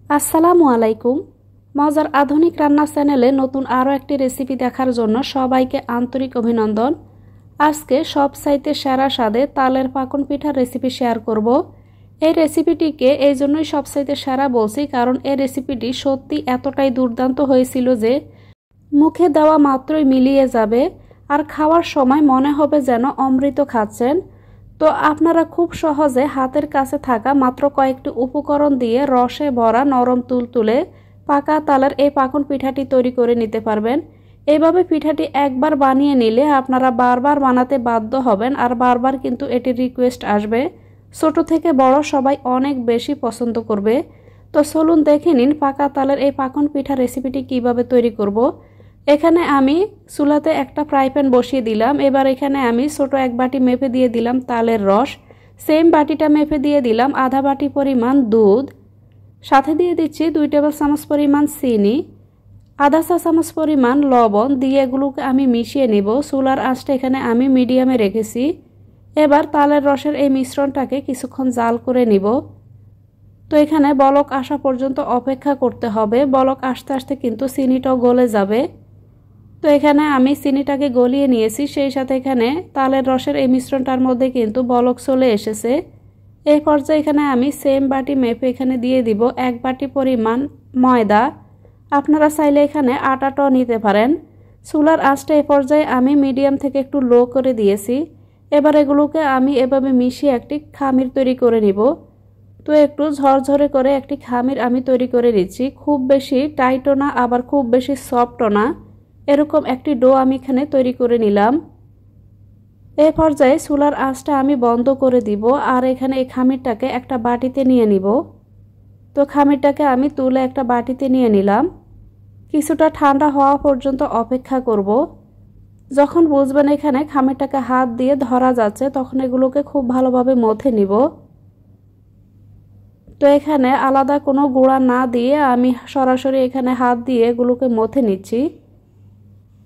আসসালামু আলাইকুম। মজার আধুনিক রান্না চ্যানেলে নতুন আরও একটি রেসিপি দেখার জন্য সবাইকে আন্তরিক অভিনন্দন। আজকে সবচাইতে সেরা স্বাদে তালের পাকন পিঠার রেসিপি শেয়ার করব। এই রেসিপিটিকে এই জন্যই সবচাইতে সেরা বলছি, কারণ এই রেসিপিটি সত্যি এতটাই দুর্দান্ত হয়েছিল যে মুখে দেওয়া মাত্রই মিলিয়ে যাবে, আর খাওয়ার সময় মনে হবে যেন অমৃত খাচ্ছেন। তো আপনারা খুব সহজে হাতের কাছে থাকা মাত্র কয়েকটি উপকরণ দিয়ে রসে ভরা নরম তুলতুলে পাকা তালের এই পাকন পিঠাটি তৈরি করে নিতে পারবেন। এইভাবে পিঠাটি একবার বানিয়ে নিলে আপনারা বারবার বানাতে বাধ্য হবেন, আর বারবার কিন্তু এটির রিকোয়েস্ট আসবে। ছোট থেকে বড় সবাই অনেক বেশি পছন্দ করবে। তো চলুন দেখে নিন পাকা তালের এই পাকন পিঠা রেসিপিটি কিভাবে তৈরি করব। এখানে আমি চুলাতে একটা ফ্রাই প্যান বসিয়ে দিলাম। এবার এখানে আমি ছোট এক বাটি মেপে দিয়ে দিলাম তালের রস। সেম বাটিটা মেপে দিয়ে দিলাম আধা বাটি পরিমাণ দুধ। সাথে দিয়ে দিচ্ছি 2 টেবিল চামচ পরিমাণ চিনি, আধা চা চামচ পরিমাণ লবণ দিয়ে এগুলোকে আমি মিশিয়ে নিব। চুলার আঁচটা এখানে আমি মিডিয়ামে রেখেছি। এবার তালের রসের এই মিশ্রণটাকে কিছুক্ষণ জাল করে নিব। তো এখানে বলক আসা পর্যন্ত অপেক্ষা করতে হবে। বলক আসতে আসতে কিন্তু চিনিটাও গলে যাবে। তো এখানে আমি চিনিটাকে গলিয়ে নিয়েছি, সেই সাথে এখানে তালের রসের এই মিশ্রণটার মধ্যে কিন্তু বলক চলে এসেছে। এই পর্যায়ে এখানে আমি সেম বাটি মেপে এখানে দিয়ে দিব 1 বাটি পরিমাণ ময়দা। আপনারা চাইলে এখানে আটাটাও নিতে পারেন। চুলার আঁচটা এই পর্যায়ে আমি মিডিয়াম থেকে একটু লো করে দিয়েছি। এবার এগুলোকে আমি এভাবে মিশিয়ে একটি খামির তৈরি করে নিব। তো একটু ঝরঝরে করে একটি খামির আমি তৈরি করে নিচ্ছি। খুব বেশি টাইটও না, আবার খুব বেশি সফটও না, এরকম একটি ডো আমি এখানে তৈরি করে নিলাম। এই পর্যায়ে চুলার আঁচটা আমি বন্ধ করে দিব, আর এখানে এই খামিরটাকে একটা বাটিতে নিয়ে নিব। তো খামিরটাকে আমি তুলে একটা বাটিতে নিয়ে নিলাম। কিছুটা ঠান্ডা হওয়া পর্যন্ত অপেক্ষা করব। যখন বুঝবেন এখানে খামিরটাকে হাত দিয়ে ধরা যাচ্ছে, তখন এগুলোকে খুব ভালোভাবে মথে নিব। তো এখানে আলাদা কোনো গুঁড়া না দিয়ে আমি সরাসরি এখানে হাত দিয়ে এগুলোকে মথে নিচ্ছি।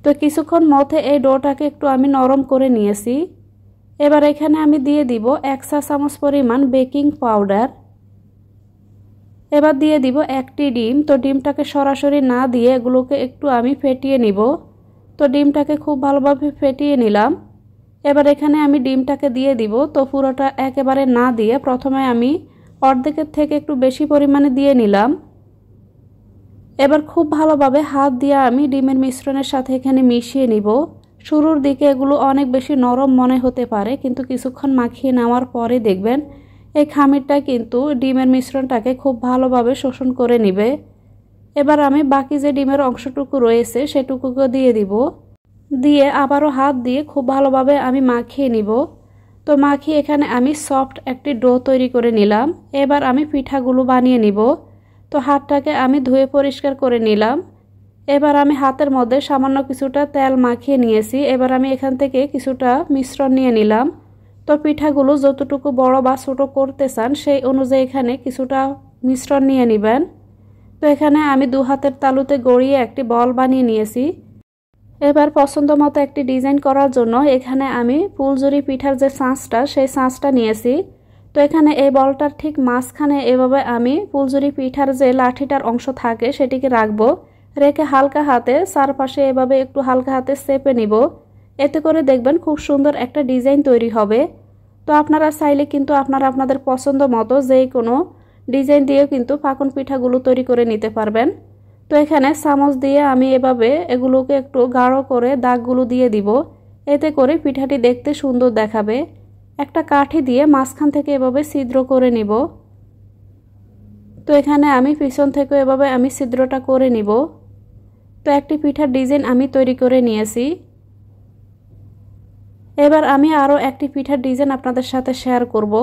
তো কিছুক্ষণ মধ্যে এই ডোটাকে একটু আমি নরম করে নিয়েছি। এবার এখানে আমি দিয়ে দিব 1 চা চামচ পরিমাণ বেকিং পাউডার। এবার দিয়ে দিব একটি ডিম। তো ডিমটাকে সরাসরি না দিয়ে এগুলোকে একটু আমি ফেটিয়ে নিব। তো ডিমটাকে খুব ভালোভাবে ফেটিয়ে নিলাম। এবার এখানে আমি ডিমটাকে দিয়ে দিব। তো পুরোটা একেবারে না দিয়ে প্রথমে আমি অর্ধেকের থেকে একটু বেশি পরিমাণে দিয়ে নিলাম। এবার খুব ভালোভাবে হাত দিয়ে আমি ডিমের মিশ্রণের সাথে এখানে মিশিয়ে নিব। শুরুর দিকে এগুলো অনেক বেশি নরম মনে হতে পারে, কিন্তু কিছুক্ষণ মাখিয়ে নেওয়ার পরে দেখবেন এই খামিরটা কিন্তু ডিমের মিশ্রণটাকে খুব ভালোভাবে শোষণ করে নেবে। এবার আমি বাকি যে ডিমের অংশটুকু রয়েছে সেটুকুকে দিয়ে দিব। দিয়ে আবারও হাত দিয়ে খুব ভালোভাবে আমি মাখিয়ে নিব। তো মাখিয়ে এখানে আমি সফট একটি ডো তৈরি করে নিলাম। এবার আমি পিঠাগুলো বানিয়ে নিব। তো হাতটাকে আমি ধুয়ে পরিষ্কার করে নিলাম। এবার আমি হাতের মধ্যে সামান্য কিছুটা তেল মাখিয়ে নিয়েছি। এবার আমি এখান থেকে কিছুটা মিশ্রণ নিয়ে নিলাম। তো পিঠাগুলো যতটুকু বড় বা ছোট করতে চান সেই অনুযায়ী এখানে কিছুটা মিশ্রণ নিয়ে নেবেন। তো এখানে আমি 2 হাতের তালুতে গড়িয়ে একটি বল বানিয়ে নিয়েছি। এবার পছন্দ মতো একটি ডিজাইন করার জন্য এখানে আমি ফুলঝুরি পিঠার যে ছাঁচটা সেই ছাঁচটা নিয়েছি। তো এখানে এই বলটার ঠিক মাঝখানে এভাবে আমি ফুলঝুরি পিঠার যে লাঠিটার অংশ থাকে সেটিকে রাখবো। রেখে হালকা হাতে চারপাশে এভাবে একটু হালকা হাতে চেপে নিব। এতে করে দেখবেন খুব সুন্দর একটা ডিজাইন তৈরি হবে। তো আপনারা চাইলে কিন্তু আপনারা আপনাদের পছন্দ মতো যেই কোনো ডিজাইন দিয়েও কিন্তু পাকন পিঠাগুলো তৈরি করে নিতে পারবেন। তো এখানে চামচ দিয়ে আমি এভাবে এগুলোকে একটু গাঢ় করে দাগগুলো দিয়ে দিব। এতে করে পিঠাটি দেখতে সুন্দর দেখাবে। একটা কাঠি দিয়ে মাঝখান থেকে এভাবে ছিদ্র করে নিব। তো এখানে আমি পিছন থেকে এভাবে আমি ছিদ্রটা করে নিব। তো একটি পিঠার ডিজাইন আমি তৈরি করে নিয়েছি। এবার আমি আরও একটি পিঠার ডিজাইন আপনাদের সাথে শেয়ার করব।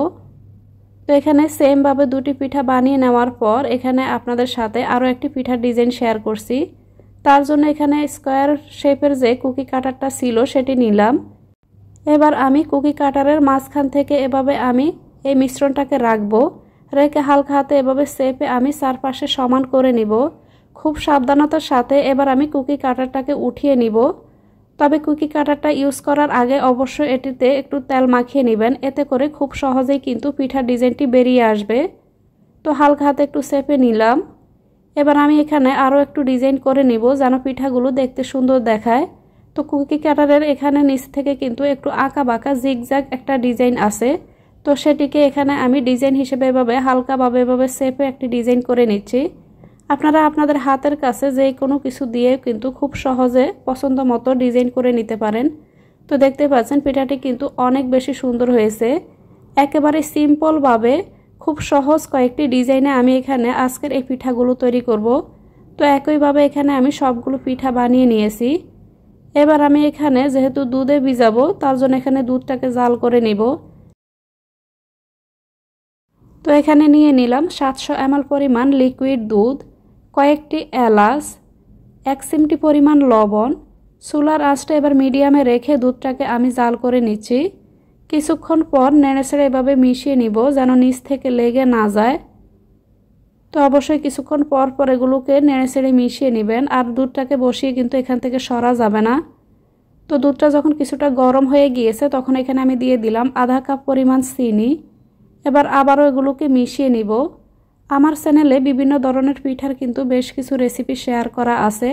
তো এখানে সেম ভাবে 2টি পিঠা বানিয়ে নেওয়ার পর এখানে আপনাদের সাথে আরও একটি পিঠার ডিজাইন শেয়ার করছি। তার জন্য এখানে স্কোয়ার শেপের যে কুকি কাটারটা ছিল সেটি নিলাম। এবার আমি কুকি কাটারের মাঝখান থেকে এভাবে আমি এই মিশ্রণটাকে রাখবো। রেখে হালকা হাতে এভাবে চেপে আমি চারপাশে সমান করে নিব। খুব সাবধানতার সাথে এবার আমি কুকি কাটারটাকে উঠিয়ে নিব। তবে কুকি কাটারটা ইউজ করার আগে অবশ্যই এটিতে একটু তেল মাখিয়ে নেবেন। এতে করে খুব সহজেই কিন্তু পিঠার ডিজাইনটি বেরিয়ে আসবে। তো হালকা হাতে একটু চেপে নিলাম। এবার আমি এখানে আরও একটু ডিজাইন করে নিব যেন পিঠাগুলো দেখতে সুন্দর দেখায়। তো কুকি কাটারের এখানে নিচ থেকে কিন্তু একটু আঁকা বাঁকা জিগজ্যাগ একটা ডিজাইন আছে। তো সেটিকে এখানে আমি ডিজাইন হিসেবে এভাবে হালকাভাবে এভাবে শেপে একটি ডিজাইন করে নিচ্ছি। আপনারা আপনাদের হাতের কাছে যে কোনো কিছু দিয়ে কিন্তু খুব সহজে পছন্দ মতো ডিজাইন করে নিতে পারেন। তো দেখতে পাচ্ছেন পিঠাটি কিন্তু অনেক বেশি সুন্দর হয়েছে। একেবারে সিম্পলভাবে খুব সহজ কয়েকটি ডিজাইনে আমি এখানে আজকের এই পিঠাগুলো তৈরি করব। তো একইভাবে এখানে আমি সবগুলো পিঠা বানিয়ে নিয়েছি। এবার আমি এখানে যেহেতু দুধে ভিজাবো তার জন্য এখানে দুধটাকে জাল করে নিব। তো এখানে নিয়ে নিলাম 700 ml পরিমাণ লিকুইড দুধ, কয়েকটি এলাচ, 1 চিমটি পরিমাণ লবণ। চুলার আঁচটা এবার মিডিয়ামে রেখে দুধটাকে আমি জাল করে নিচ্ছি। কিছুক্ষণ পর নেড়েচেড়ে এভাবে মিশিয়ে নিব যেন নিচ থেকে লেগে না যায়। তো অবশ্যই কিছুক্ষণ পর পর এগুলোকে নেড়েচেড়ে মিশিয়ে নেবেন, আর দুধটাকে বসিয়ে কিন্তু এখান থেকে সরা যাবে না। তো দুধটা যখন কিছুটা গরম হয়ে গিয়েছে তখন এখানে আমি দিয়ে দিলাম আধা কাপ পরিমাণ চিনি। এবার আবারও এগুলোকে মিশিয়ে নিব। আমার চ্যানেলে বিভিন্ন ধরনের পিঠার কিন্তু বেশ কিছু রেসিপি শেয়ার করা আছে,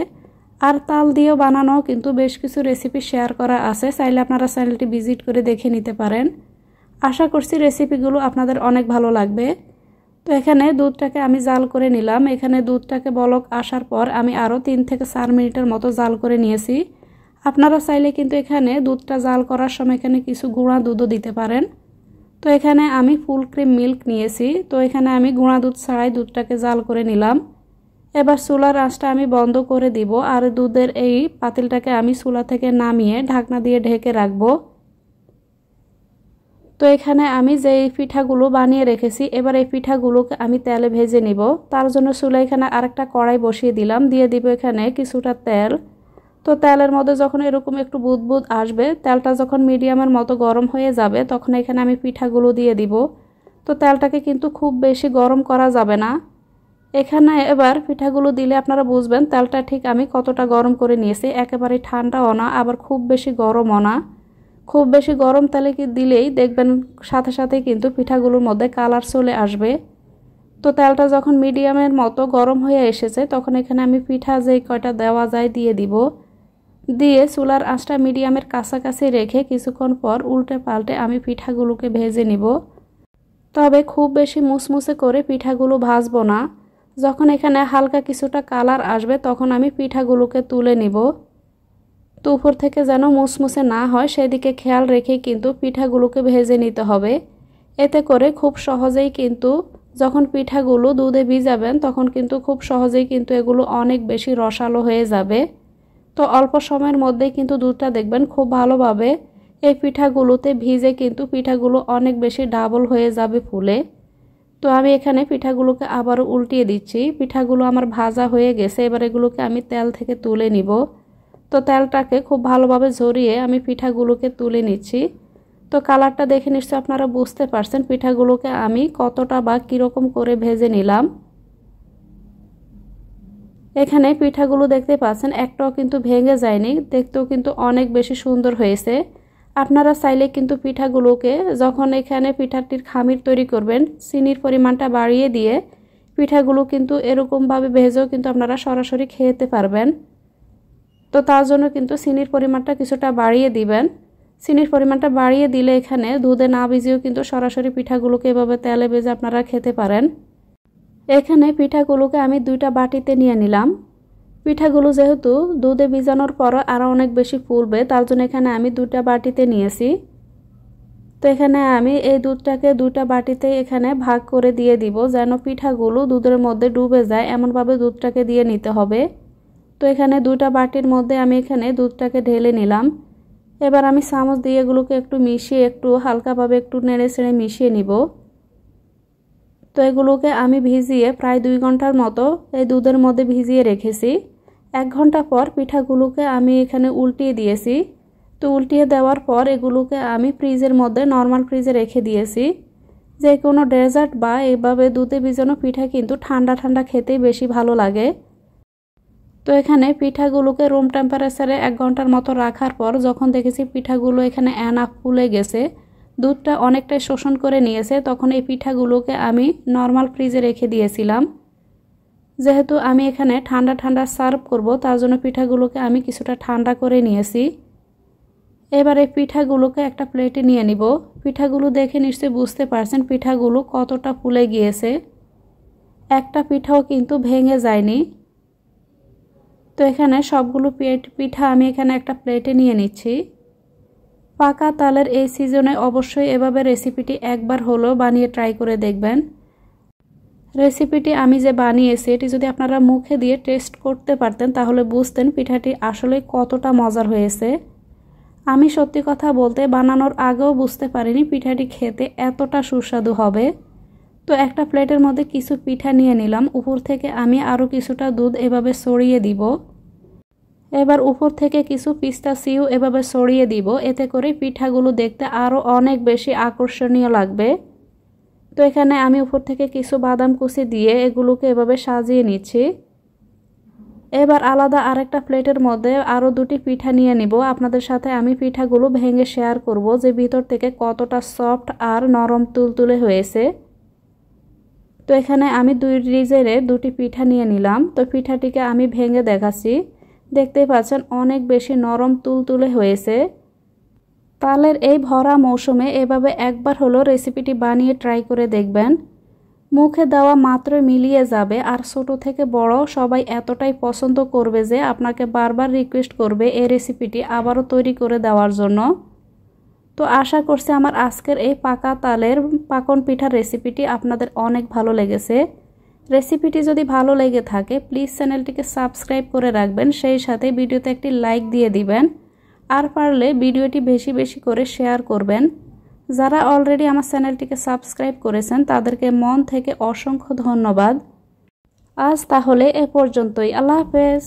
আর তাল দিয়েও বানানো কিন্তু বেশ কিছু রেসিপি শেয়ার করা আছে। চাইলে আপনারা চ্যানেলটি ভিজিট করে দেখে নিতে পারেন। আশা করছি রেসিপিগুলো আপনাদের অনেক ভালো লাগবে। তো এখানে দুধটাকে আমি জাল করে নিলাম। এখানে দুধটাকে বলক আসার পর আমি আরও 3 থেকে 4 মিনিটের মতো জাল করে নিয়েছি। আপনারা চাইলে কিন্তু এখানে দুধটা জাল করার সময় এখানে কিছু গুঁড়া দুধও দিতে পারেন। তো এখানে আমি ফুল ক্রিম মিল্ক নিয়েছি। তো এখানে আমি গুঁড়া দুধ ছাড়াই দুধটাকে জাল করে নিলাম। এবার চুলার আঁচটা আমি বন্ধ করে দিব, আর দুধের এই পাতিলটাকে আমি চুলা থেকে নামিয়ে ঢাকনা দিয়ে ঢেকে রাখবো। তো এখানে আমি যে পিঠাগুলো বানিয়ে রেখেছি, এবার এই পিঠাগুলোকে আমি তেলে ভেজে নিব। তার জন্য চুলা এখানে আরেকটা কড়াই বসিয়ে দিলাম, দিয়ে দিব এখানে কিছুটা তেল। তো তেলের মধ্যে যখন এরকম একটু বুদবুদ আসবে, তেলটা যখন মিডিয়ামের মতো গরম হয়ে যাবে তখন এখানে আমি পিঠাগুলো দিয়ে দিব। তো তেলটাকে কিন্তু খুব বেশি গরম করা যাবে না। এখানে এবার পিঠাগুলো দিলে আপনারা বুঝবেন তেলটা ঠিক আমি কতটা গরম করে নিয়েছি। একেবারে ঠান্ডাও না, আবার খুব বেশি গরমও না। খুব বেশি গরম তেলে দিলেই দেখবেন সাথে সাথে কিন্তু পিঠাগুলোর মধ্যে কালার চলে আসবে। তো তেলটা যখন মিডিয়ামের মতো গরম হয়ে এসেছে তখন এখানে আমি পিঠা যেই কয়টা দেওয়া যায় দিয়ে দিব। দিয়ে চুলার আঁচটা মিডিয়ামের কাছাকাছি রেখে কিছুক্ষণ পর উল্টে পাল্টে আমি পিঠাগুলোকে ভেজে নিব। তবে খুব বেশি মুসমুসে করে পিঠাগুলো ভাজবো না। যখন এখানে হালকা কিছুটা কালার আসবে তখন আমি পিঠাগুলোকে তুলে নিব। তো উপর থেকে যেন মুসমুসে না হয় সেদিকে খেয়াল রেখে কিন্তু পিঠাগুলোকে ভেজে নিতে হবে। এতে করে খুব সহজেই কিন্তু যখন পিঠাগুলো দুধে ভিজাবেন তখন কিন্তু খুব সহজেই কিন্তু এগুলো অনেক বেশি রসালো হয়ে যাবে। তো অল্প সময়ের মধ্যেই কিন্তু দুধটা দেখবেন খুব ভালোভাবে এই পিঠাগুলোতে ভিজে কিন্তু পিঠাগুলো অনেক বেশি ডাবল হয়ে যাবে ফুলে। তো আমি এখানে পিঠাগুলোকে আবারও উল্টিয়ে দিচ্ছি। পিঠাগুলো আমার ভাজা হয়ে গেছে, এবার এগুলোকে আমি তেল থেকে তুলে নিব। তো তেলটাকে খুব ভালোভাবে ঝরিয়ে আমি পিঠাগুলোকে তুলে নিচ্ছি। তো কালারটা দেখে নিশ্চয়ই আপনারা বুঝতে পারছেন পিঠাগুলোকে আমি কতটা বা কীরকম করে ভেজে নিলাম। এখানে পিঠাগুলো দেখতে পাচ্ছেন একটাও কিন্তু ভেঙে যায়নি, দেখতেও কিন্তু অনেক বেশি সুন্দর হয়েছে। আপনারা চাইলে কিন্তু পিঠাগুলোকে যখন এখানে পিঠাটির খামির তৈরি করবেন চিনির পরিমাণটা বাড়িয়ে দিয়ে পিঠাগুলো কিন্তু এরকমভাবে ভেজেও কিন্তু আপনারা সরাসরি খেতে পারবেন। তো তার জন্য কিন্তু চিনির পরিমাণটা কিছুটা বাড়িয়ে দিবেন। চিনির পরিমাণটা বাড়িয়ে দিলে এখানে দুধে না ভিজিয়েও কিন্তু সরাসরি পিঠাগুলোকে এভাবে তেলে ভেজে আপনারা খেতে পারেন। এখানে পিঠাগুলোকে আমি 2টা বাটিতে নিয়ে নিলাম। পিঠাগুলো যেহেতু দুধে ভিজানোর পর আরও অনেক বেশি ফুলবে তার জন্য এখানে আমি 2টা বাটিতে নিয়েছি। তো এখানে আমি এই দুধটাকে 2টা বাটিতে এখানে ভাগ করে দিয়ে দিব যেন পিঠাগুলো দুধের মধ্যে ডুবে যায়, এমনভাবে দুধটাকে দিয়ে নিতে হবে। তো এখানে 2টা বাটির মধ্যে আমি এখানে দুধটাকে ঢেলে নিলাম। এবার আমি চামচ দিয়ে এগুলোকে একটু মিশিয়ে একটু হালকাভাবে একটু নেড়ে ছেড়ে মিশিয়ে নিব। তো এগুলোকে আমি ভিজিয়ে প্রায় 2 ঘন্টার মতো এই দুধের মধ্যে ভিজিয়ে রেখেছি। 1 ঘন্টা পর পিঠাগুলোকে আমি এখানে উল্টিয়ে দিয়েছি। তো উল্টিয়ে দেওয়ার পর এগুলোকে আমি ফ্রিজের মধ্যে নর্মাল ফ্রিজে রেখে দিয়েছি। যে কোনো ডেজার্ট বা এভাবে দুধে ভিজানো পিঠা কিন্তু ঠান্ডা ঠান্ডা খেতেই বেশি ভালো লাগে। তো এখানে পিঠাগুলোকে রুম টেম্পারেচারে 1 ঘন্টার মতো রাখার পর যখন দেখেছি পিঠাগুলো এখানে এনাফ ফুলে গেছে, দুধটা অনেকটাই শোষণ করে নিয়েছে, তখন এই পিঠাগুলোকে আমি নর্মাল ফ্রিজে রেখে দিয়েছিলাম। যেহেতু আমি এখানে ঠান্ডা ঠান্ডা সার্ভ করব, তার জন্য পিঠাগুলোকে আমি কিছুটা ঠান্ডা করে নিয়েছি। এবারে পিঠাগুলোকে একটা প্লেটে নিয়ে নিব। পিঠাগুলো দেখে নিশ্চয়ই বুঝতে পারছেন পিঠাগুলো কতটা ফুলে গিয়েছে, একটা পিঠাও কিন্তু ভেঙে যায়নি। তো এখানে সবগুলো পিঠা আমি এখানে একটা প্লেটে নিয়ে নিচ্ছি। পাকা তালের এই সিজনে অবশ্যই এভাবে রেসিপিটি একবার হলেও বানিয়ে ট্রাই করে দেখবেন। রেসিপিটি আমি যে বানিয়েছি এটি যদি আপনারা মুখে দিয়ে টেস্ট করতে পারতেন তাহলে বুঝতেন পিঠাটি আসলে কতটা মজার হয়েছে। আমি সত্যি কথা বলতে বানানোর আগেও বুঝতে পারিনি পিঠাটি খেতে এতটা সুস্বাদু হবে। তো একটা প্লেটের মধ্যে কিছু পিঠা নিয়ে নিলাম, উপর থেকে আমি আরও কিছুটা দুধ এভাবে ছড়িয়ে দিব। এবার উপর থেকে কিছু পিস্তাচিও এভাবে ছড়িয়ে দিব, এতে করে পিঠাগুলো দেখতে আরও অনেক বেশি আকর্ষণীয় লাগবে। তো এখানে আমি উপর থেকে কিছু বাদাম কুচি দিয়ে এগুলোকে এভাবে সাজিয়ে নিচ্ছি। এবার আলাদা আরেকটা প্লেটের মধ্যে আরও দুটি পিঠা নিয়ে নিব। আপনাদের সাথে আমি পিঠাগুলো ভেঙে শেয়ার করব যে ভিতর থেকে কতটা সফট আর নরম তুলতুলে হয়েছে। তো এখানে আমি দুই ডিজাইনের দুটি পিঠা নিয়ে নিলাম। তো পিঠাটিকে আমি ভেঙে দেখাচ্ছি, দেখতেই পাচ্ছেন অনেক বেশি নরম তুলতুলে হয়েছে। তালের এই ভরা মৌসুমে এভাবে একবার হলো রেসিপিটি বানিয়ে ট্রাই করে দেখবেন, মুখে দেওয়া মাত্রই মিলিয়ে যাবে। আর ছোট থেকে বড় সবাই এতটাই পছন্দ করবে যে আপনাকে বারবার রিকোয়েস্ট করবে এই রেসিপিটি আবারও তৈরি করে দেওয়ার জন্য। তো আশা করছি আমার আজকের এই পাকা তালের পাকন পিঠার রেসিপিটি আপনাদের অনেক ভালো লেগেছে। রেসিপিটি যদি ভালো লেগে থাকে প্লিজ চ্যানেলটিকে সাবস্ক্রাইব করে রাখবেন, সেই সাথে ভিডিওতে একটি লাইক দিয়ে দিবেন, আর পারলে ভিডিওটি বেশি বেশি করে শেয়ার করবেন। যারা অলরেডি আমার চ্যানেলটিকে সাবস্ক্রাইব করেছেন তাদেরকে মন থেকে অসংখ্য ধন্যবাদ। আজ তাহলে এ পর্যন্তই। আল্লাহ হাফেজ।